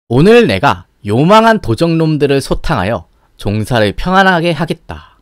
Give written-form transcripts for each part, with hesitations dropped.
오늘 내가 요망한 도적놈들을 소탕하여 종사를 평안하게 하겠다.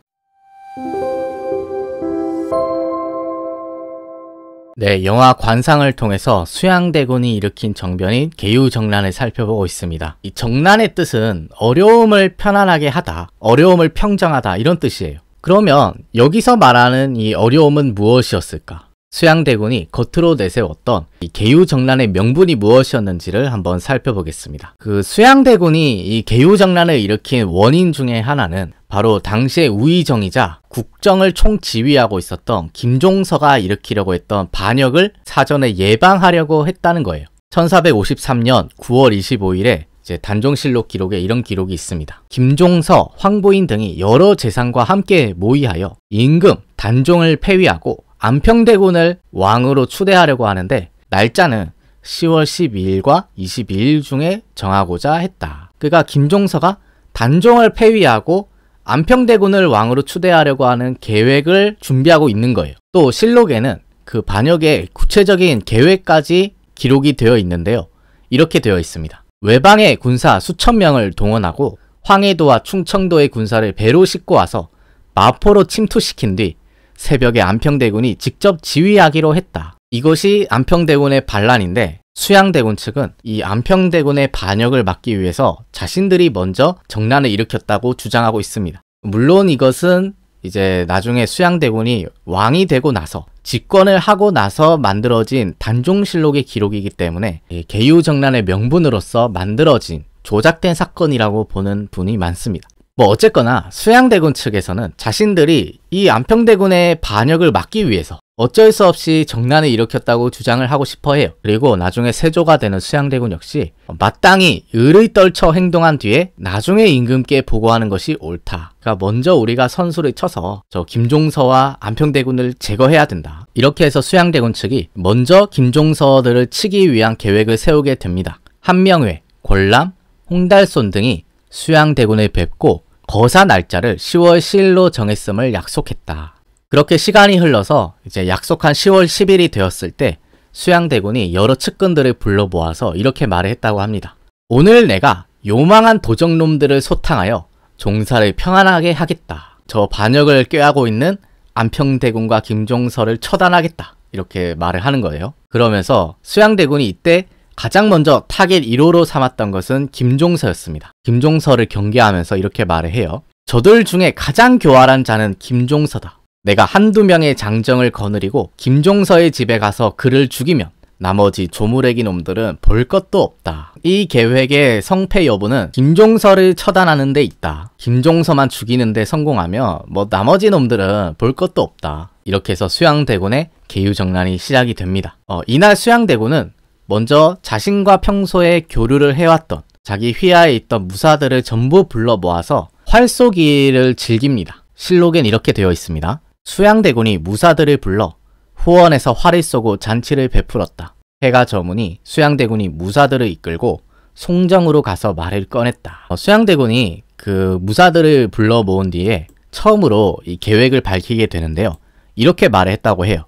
네, 영화 관상을 통해서 수양대군이 일으킨 정변인 계유정난을 살펴보고 있습니다. 이 정난의 뜻은 어려움을 편안하게 하다, 어려움을 평정하다 이런 뜻이에요. 그러면 여기서 말하는 이 어려움은 무엇이었을까? 수양대군이 겉으로 내세웠던 이 계유정난의 명분이 무엇이었는지를 한번 살펴보겠습니다. 그 수양대군이 이 계유정난을 일으킨 원인 중에 하나는 바로 당시의 우의정이자 국정을 총지휘하고 있었던 김종서가 일으키려고 했던 반역을 사전에 예방하려고 했다는 거예요. 1453년 9월 25일에 단종실록 기록에 이런 기록이 있습니다. 김종서, 황보인 등이 여러 재상과 함께 모의하여 임금, 단종을 폐위하고 안평대군을 왕으로 추대하려고 하는데 날짜는 10월 12일과 22일 중에 정하고자 했다. 그러니까 김종서가 단종을 폐위하고 안평대군을 왕으로 추대하려고 하는 계획을 준비하고 있는 거예요. 또 실록에는 그 반역의 구체적인 계획까지 기록이 되어 있는데요. 이렇게 되어 있습니다. 외방의 군사 수천 명을 동원하고 황해도와 충청도의 군사를 배로 싣고 와서 마포로 침투시킨 뒤 새벽에 안평대군이 직접 지휘하기로 했다. 이것이 안평대군의 반란인데 수양대군 측은 이 안평대군의 반역을 막기 위해서 자신들이 먼저 정난을 일으켰다고 주장하고 있습니다. 물론 이것은 이제 나중에 수양대군이 왕이 되고 나서 집권을 하고 나서 만들어진 단종실록의 기록이기 때문에 계유정난의 명분으로서 만들어진 조작된 사건이라고 보는 분이 많습니다. 어쨌거나 수양대군 측에서는 자신들이 이 안평대군의 반역을 막기 위해서 어쩔 수 없이 정난을 일으켰다고 주장을 하고 싶어 해요. 그리고 나중에 세조가 되는 수양대군 역시 마땅히 의를 떨쳐 행동한 뒤에 나중에 임금께 보고하는 것이 옳다. 그러니까 먼저 우리가 선수를 쳐서 저 김종서와 안평대군을 제거해야 된다. 이렇게 해서 수양대군 측이 먼저 김종서들을 치기 위한 계획을 세우게 됩니다. 한명회, 권람, 홍달손 등이 수양대군을 뵙고 거사 날짜를 10월 10일로 정했음을 약속했다. 그렇게 시간이 흘러서 이제 약속한 10월 10일이 되었을 때 수양대군이 여러 측근들을 불러 모아서 이렇게 말을 했다고 합니다. 오늘 내가 요망한 도적놈들을 소탕하여 종사를 평안하게 하겠다. 저 반역을 꾀하고 있는 안평대군과 김종서를 처단하겠다. 이렇게 말을 하는 거예요. 그러면서 수양대군이 이때 가장 먼저 타겟 1호로 삼았던 것은 김종서였습니다. 김종서를 경계하면서 이렇게 말을 해요. 저들 중에 가장 교활한 자는 김종서다. 내가 한두 명의 장정을 거느리고 김종서의 집에 가서 그를 죽이면 나머지 조무래기 놈들은 볼 것도 없다. 이 계획의 성패 여부는 김종서를 처단하는 데 있다. 김종서만 죽이는 데 성공하면 나머지 놈들은 볼 것도 없다. 이렇게 해서 수양대군의 계유정난이 시작이 됩니다. 이날 수양대군은 먼저 자신과 평소에 교류를 해왔던 자기 휘하에 있던 무사들을 전부 불러 모아서 활 쏘기를 즐깁니다. 실록엔 이렇게 되어 있습니다. 수양대군이 무사들을 불러 후원에서 활을 쏘고 잔치를 베풀었다. 해가 저무니 수양대군이 무사들을 이끌고 송정으로 가서 말을 꺼냈다. 수양대군이 그 무사들을 불러 모은 뒤에 처음으로 이 계획을 밝히게 되는데요. 이렇게 말을 했다고 해요.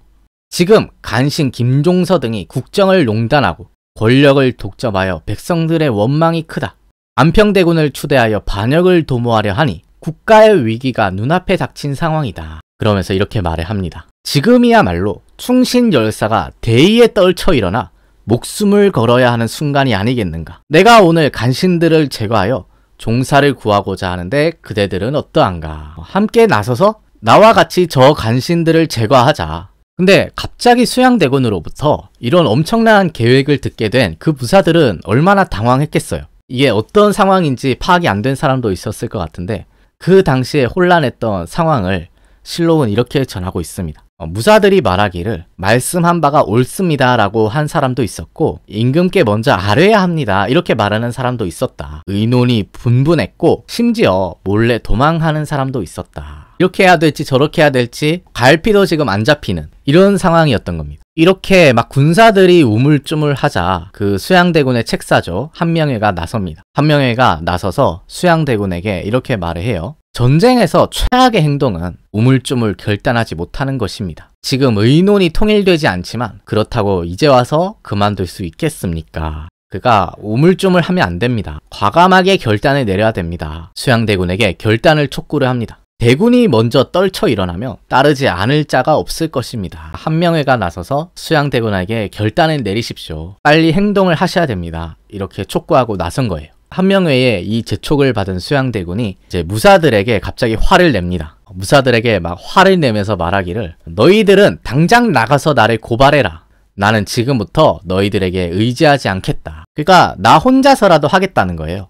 지금 간신 김종서 등이 국정을 농단하고 권력을 독점하여 백성들의 원망이 크다. 안평대군을 추대하여 반역을 도모하려 하니 국가의 위기가 눈앞에 닥친 상황이다. 그러면서 이렇게 말을 합니다. 지금이야말로 충신열사가 대의에 떨쳐 일어나 목숨을 걸어야 하는 순간이 아니겠는가. 내가 오늘 간신들을 제거하여 종사를 구하고자 하는데 그대들은 어떠한가. 함께 나서서 나와 같이 저 간신들을 제거하자. 근데 갑자기 수양대군으로부터 이런 엄청난 계획을 듣게 된 그 부사들은 얼마나 당황했겠어요. 이게 어떤 상황인지 파악이 안 된 사람도 있었을 것 같은데 그 당시에 혼란했던 상황을 실록은 이렇게 전하고 있습니다. 무사들이 말하기를 말씀한 바가 옳습니다 라고 한 사람도 있었고 임금께 먼저 아뢰야 합니다 이렇게 말하는 사람도 있었다. 의논이 분분했고 심지어 몰래 도망하는 사람도 있었다. 이렇게 해야 될지 저렇게 해야 될지 갈피도 지금 안 잡히는 이런 상황이었던 겁니다. 이렇게 막 군사들이 우물쭈물하자 그 수양대군의 책사죠. 한명회가 나섭니다. 한명회가 나서서 수양대군에게 이렇게 말을 해요. 전쟁에서 최악의 행동은 우물쭈물 결단하지 못하는 것입니다. 지금 의논이 통일되지 않지만 그렇다고 이제 와서 그만둘 수 있겠습니까? 그가 우물쭈물하면 안 됩니다. 과감하게 결단을 내려야 됩니다. 수양대군에게 결단을 촉구를 합니다. 대군이 먼저 떨쳐 일어나며 따르지 않을 자가 없을 것입니다. 한명회가 나서서 수양대군에게 결단을 내리십시오. 빨리 행동을 하셔야 됩니다. 이렇게 촉구하고 나선 거예요. 한명회에 이 재촉을 받은 수양대군이 이제 무사들에게 갑자기 화를 냅니다. 무사들에게 막 화를 내면서 말하기를, 너희들은 당장 나가서 나를 고발해라. 나는 지금부터 너희들에게 의지하지 않겠다. 그러니까 나 혼자서라도 하겠다는 거예요.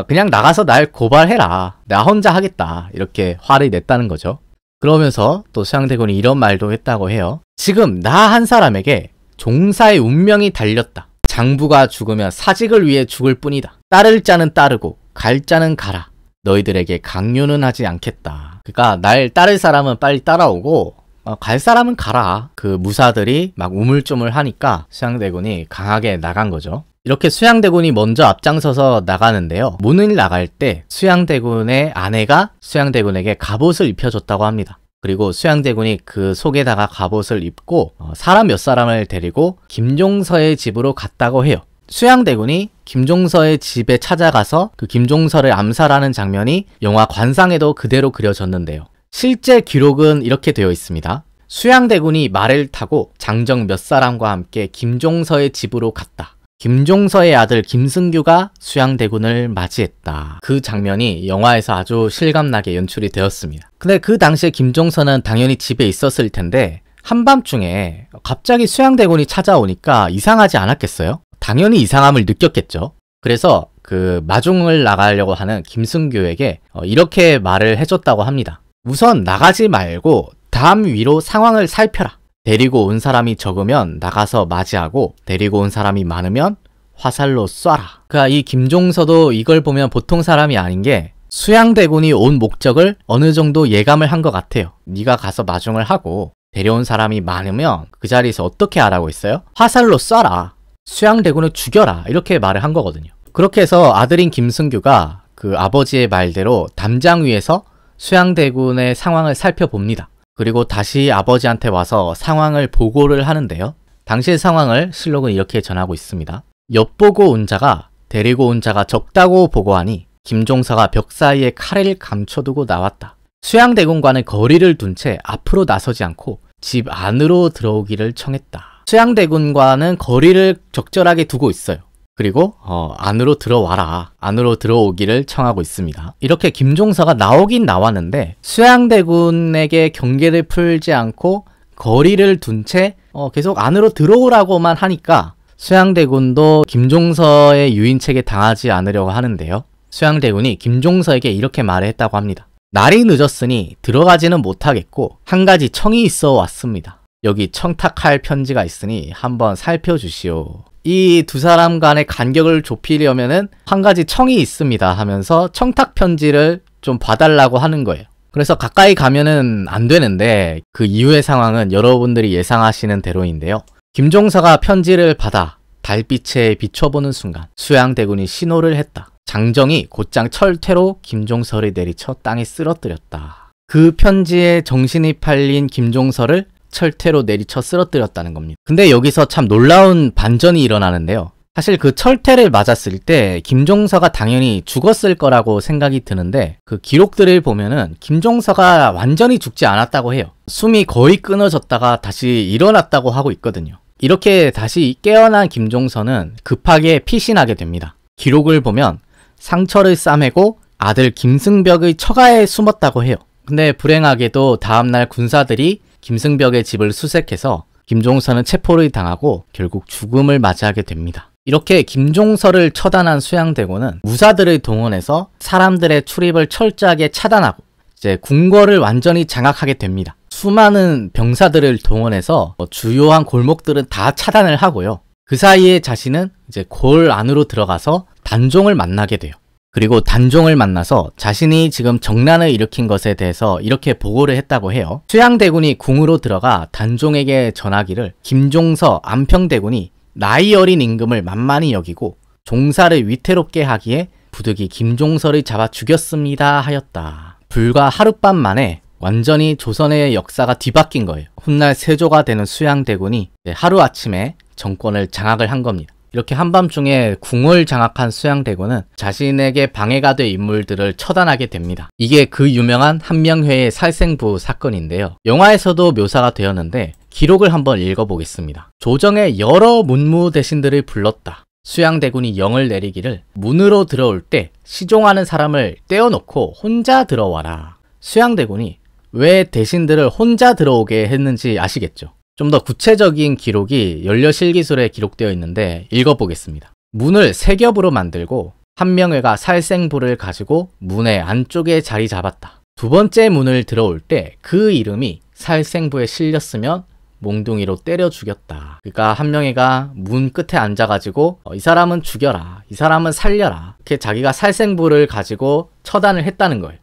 그냥 나가서 날 고발해라. 나 혼자 하겠다. 이렇게 화를 냈다는 거죠. 그러면서 또 수양대군이 이런 말도 했다고 해요. 지금 나 한 사람에게 종사의 운명이 달렸다. 장부가 죽으면 사직을 위해 죽을 뿐이다. 따를 자는 따르고 갈 자는 가라. 너희들에게 강요는 하지 않겠다. 그러니까 날 따를 사람은 빨리 따라오고 갈 사람은 가라. 그 무사들이 막 우물쭈물 하니까 수양대군이 강하게 나간 거죠. 이렇게 수양대군이 먼저 앞장서서 나가는데요. 문을 나갈 때 수양대군의 아내가 수양대군에게 갑옷을 입혀줬다고 합니다. 그리고 수양대군이 그 속에다가 갑옷을 입고 사람 몇 사람을 데리고 김종서의 집으로 갔다고 해요. 수양대군이 김종서의 집에 찾아가서 그 김종서를 암살하는 장면이 영화 관상에도 그대로 그려졌는데요. 실제 기록은 이렇게 되어 있습니다. 수양대군이 말을 타고 장정 몇 사람과 함께 김종서의 집으로 갔다. 김종서의 아들 김승규가 수양대군을 맞이했다. 그 장면이 영화에서 아주 실감나게 연출이 되었습니다. 근데 그 당시에 김종서는 당연히 집에 있었을 텐데 한밤중에 갑자기 수양대군이 찾아오니까 이상하지 않았겠어요? 당연히 이상함을 느꼈겠죠. 그래서 그 마중을 나가려고 하는 김승규에게 이렇게 말을 해줬다고 합니다. 우선 나가지 말고 담 위로 상황을 살펴라. 데리고 온 사람이 적으면 나가서 맞이하고 데리고 온 사람이 많으면 화살로 쏴라. 그러니까 이 김종서도 이걸 보면 보통 사람이 아닌 게 수양대군이 온 목적을 어느 정도 예감을 한 것 같아요. 네가 가서 마중을 하고 데려온 사람이 많으면 그 자리에서 어떻게 하라고 했어요? 화살로 쏴라. 수양대군을 죽여라. 이렇게 말을 한 거거든요. 그렇게 해서 아들인 김승규가 그 아버지의 말대로 담장 위에서 수양대군의 상황을 살펴봅니다. 그리고 다시 아버지한테 와서 상황을 보고를 하는데요. 당시의 상황을 실록은 이렇게 전하고 있습니다. 엿보고 온 자가 데리고 온 자가 적다고 보고하니 김종서가 벽 사이에 칼을 감춰두고 나왔다. 수양대군과는 거리를 둔 채 앞으로 나서지 않고 집 안으로 들어오기를 청했다. 수양대군과는 거리를 적절하게 두고 있어요. 그리고 안으로 들어와라. 안으로 들어오기를 청하고 있습니다. 이렇게 김종서가 나오긴 나왔는데 수양대군에게 경계를 풀지 않고 거리를 둔 채 계속 안으로 들어오라고만 하니까 수양대군도 김종서의 유인책에 당하지 않으려고 하는데요. 수양대군이 김종서에게 이렇게 말했다고 합니다. 날이 늦었으니 들어가지는 못하겠고 한 가지 청이 있어 왔습니다. 여기 청탁할 편지가 있으니 한번 살펴주시오. 이 두 사람 간의 간격을 좁히려면은 한 가지 청이 있습니다 하면서 청탁 편지를 좀 봐달라고 하는 거예요. 그래서 가까이 가면은 안 되는데 그 이후의 상황은 여러분들이 예상하시는 대로인데요. 김종서가 편지를 받아 달빛에 비춰보는 순간 수양대군이 신호를 했다. 장정이 곧장 철퇴로 김종서를 내리쳐 땅에 쓰러뜨렸다. 그 편지에 정신이 팔린 김종서를 철퇴로 내리쳐 쓰러뜨렸다는 겁니다. 근데 여기서 참 놀라운 반전이 일어나는데요. 사실 그 철퇴를 맞았을 때 김종서가 당연히 죽었을 거라고 생각이 드는데 그 기록들을 보면은 김종서가 완전히 죽지 않았다고 해요. 숨이 거의 끊어졌다가 다시 일어났다고 하고 있거든요. 이렇게 다시 깨어난 김종서는 급하게 피신하게 됩니다. 기록을 보면 상처를 싸매고 아들 김승벽의 처가에 숨었다고 해요. 근데 불행하게도 다음날 군사들이 김승벽의 집을 수색해서 김종서는 체포를 당하고 결국 죽음을 맞이하게 됩니다. 이렇게 김종서를 처단한 수양대군은 무사들을 동원해서 사람들의 출입을 철저하게 차단하고 이제 궁궐을 완전히 장악하게 됩니다. 수많은 병사들을 동원해서 주요한 골목들은 다 차단을 하고요. 그 사이에 자신은 이제 골 안으로 들어가서 단종을 만나게 돼요. 그리고 단종을 만나서 자신이 지금 정난을 일으킨 것에 대해서 이렇게 보고를 했다고 해요. 수양대군이 궁으로 들어가 단종에게 전하기를 김종서 안평대군이 나이 어린 임금을 만만히 여기고 종사를 위태롭게 하기에 부득이 김종서를 잡아 죽였습니다 하였다. 불과 하룻밤 만에 완전히 조선의 역사가 뒤바뀐 거예요. 훗날 세조가 되는 수양대군이 하루아침에 정권을 장악을 한 겁니다. 이렇게 한밤중에 궁을 장악한 수양대군은 자신에게 방해가 될 인물들을 처단하게 됩니다. 이게 그 유명한 한명회의 살생부 사건인데요. 영화에서도 묘사가 되었는데 기록을 한번 읽어보겠습니다. 조정에 여러 문무 대신들을 불렀다. 수양대군이 영을 내리기를 문으로 들어올 때 시종하는 사람을 떼어놓고 혼자 들어와라. 수양대군이 왜 대신들을 혼자 들어오게 했는지 아시겠죠? 좀 더 구체적인 기록이 연려실기술에 기록되어 있는데 읽어보겠습니다. 문을 세 겹으로 만들고 한명회가 살생부를 가지고 문의 안쪽에 자리 잡았다. 두 번째 문을 들어올 때 그 이름이 살생부에 실렸으면 몽둥이로 때려 죽였다. 그러니까 한명회가 문 끝에 앉아가지고 이 사람은 죽여라, 이 사람은 살려라, 이렇게 자기가 살생부를 가지고 처단을 했다는 거예요.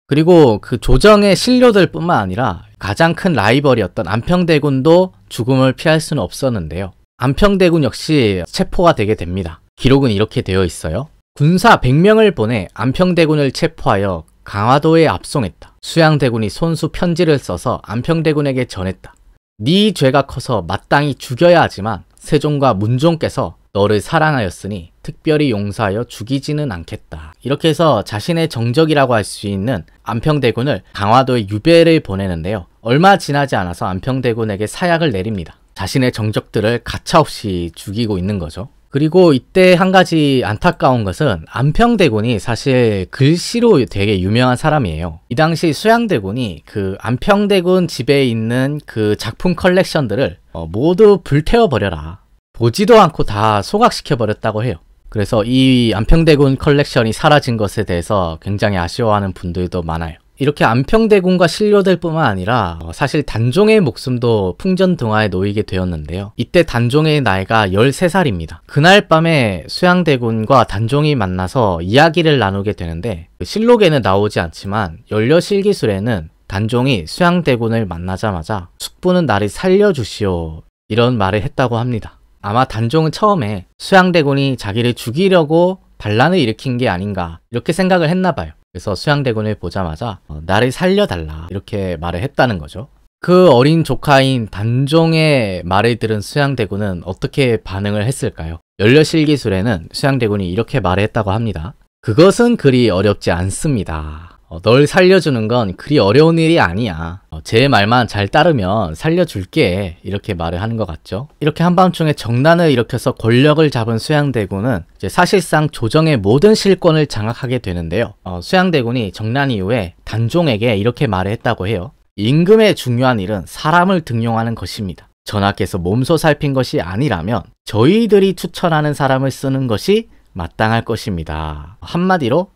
그리고 그 조정의 신료들 뿐만 아니라 가장 큰 라이벌이었던 안평대군도 죽음을 피할 수는 없었는데요. 안평대군 역시 체포가 되게 됩니다. 기록은 이렇게 되어 있어요. 군사 100명을 보내 안평대군을 체포하여 강화도에 압송했다. 수양대군이 손수 편지를 써서 안평대군에게 전했다. 네 죄가 커서 마땅히 죽여야 하지만 세종과 문종께서 너를 사랑하였으니 특별히 용서하여 죽이지는 않겠다. 이렇게 해서 자신의 정적이라고 할 수 있는 안평대군을 강화도에 유배를 보내는데요. 얼마 지나지 않아서 안평대군에게 사약을 내립니다. 자신의 정적들을 가차없이 죽이고 있는 거죠. 그리고 이때 한 가지 안타까운 것은 안평대군이 사실 글씨로 되게 유명한 사람이에요. 이 당시 수양대군이 그 안평대군 집에 있는 그 작품 컬렉션들을 모두 불태워버려라. 보지도 않고 다 소각시켜버렸다고 해요. 그래서 이 안평대군 컬렉션이 사라진 것에 대해서 굉장히 아쉬워하는 분들도 많아요. 이렇게 안평대군과 신료들 뿐만 아니라 사실 단종의 목숨도 풍전등화에 놓이게 되었는데요. 이때 단종의 나이가 13살입니다. 그날 밤에 수양대군과 단종이 만나서 이야기를 나누게 되는데 실록에는 나오지 않지만 연려실기술에는 단종이 수양대군을 만나자마자 숙부는 나를 살려주시오 이런 말을 했다고 합니다. 아마 단종은 처음에 수양대군이 자기를 죽이려고 반란을 일으킨 게 아닌가 이렇게 생각을 했나 봐요. 그래서 수양대군을 보자마자 나를 살려달라 이렇게 말을 했다는 거죠. 그 어린 조카인 단종의 말을 들은 수양대군은 어떻게 반응을 했을까요? 연려실기술에는 수양대군이 이렇게 말을 했다고 합니다. 그것은 그리 어렵지 않습니다. 널 살려주는 건 그리 어려운 일이 아니야. 제 말만 잘 따르면 살려줄게 이렇게 말을 하는 것 같죠. 이렇게 한밤중에 정난을 일으켜서 권력을 잡은 수양대군은 이제 사실상 조정의 모든 실권을 장악하게 되는데요. 수양대군이 정난 이후에 단종에게 이렇게 말을 했다고 해요. 임금의 중요한 일은 사람을 등용하는 것입니다. 전하께서 몸소 살핀 것이 아니라면 저희들이 추천하는 사람을 쓰는 것이 마땅할 것입니다. 한마디로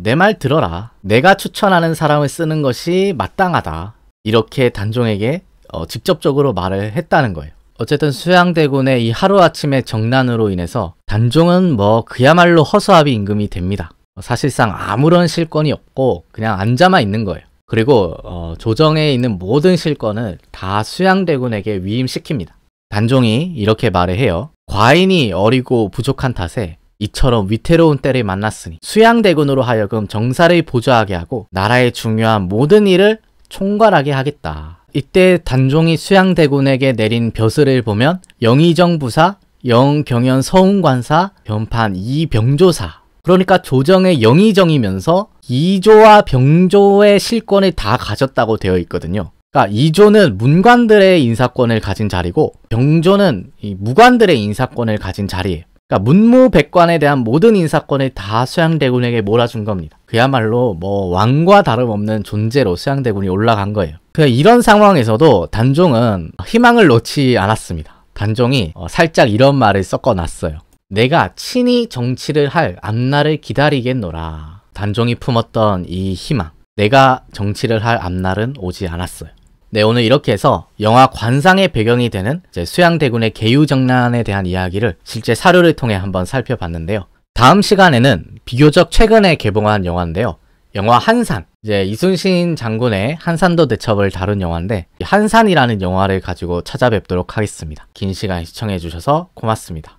내 말 들어라. 내가 추천하는 사람을 쓰는 것이 마땅하다. 이렇게 단종에게 직접적으로 말을 했다는 거예요. 어쨌든 수양대군의 이 하루아침의 정난으로 인해서 단종은 그야말로 허수아비 임금이 됩니다. 사실상 아무런 실권이 없고 그냥 앉아만 있는 거예요. 그리고 조정에 있는 모든 실권을 다 수양대군에게 위임시킵니다. 단종이 이렇게 말을 해요. 과인이 어리고 부족한 탓에 이처럼 위태로운 때를 만났으니 수양대군으로 하여금 정사를 보좌하게 하고 나라의 중요한 모든 일을 총괄하게 하겠다. 이때 단종이 수양대군에게 내린 벼슬을 보면 영의정 부사, 영경연 서운관사, 변판 이병조사. 그러니까 조정의 영의정이면서 이조와 병조의 실권을 다 가졌다고 되어 있거든요. 그러니까 이조는 문관들의 인사권을 가진 자리고 병조는 이 무관들의 인사권을 가진 자리예요. 그러니까 문무백관에 대한 모든 인사권을 다 수양대군에게 몰아준 겁니다. 그야말로 왕과 다름없는 존재로 수양대군이 올라간 거예요. 이런 상황에서도 단종은 희망을 놓지 않았습니다. 단종이 살짝 이런 말을 섞어놨어요. 내가 친히 정치를 할 앞날을 기다리겠노라. 단종이 품었던 이 희망, 내가 정치를 할 앞날은 오지 않았어요. 네, 오늘 이렇게 해서 영화 관상의 배경이 되는 수양대군의 계유정난에 대한 이야기를 실제 사료를 통해 한번 살펴봤는데요. 다음 시간에는 비교적 최근에 개봉한 영화인데요. 영화 한산, 이순신 장군의 한산도 대첩을 다룬 영화인데 한산이라는 영화를 가지고 찾아뵙도록 하겠습니다. 긴 시간 시청해 주셔서 고맙습니다.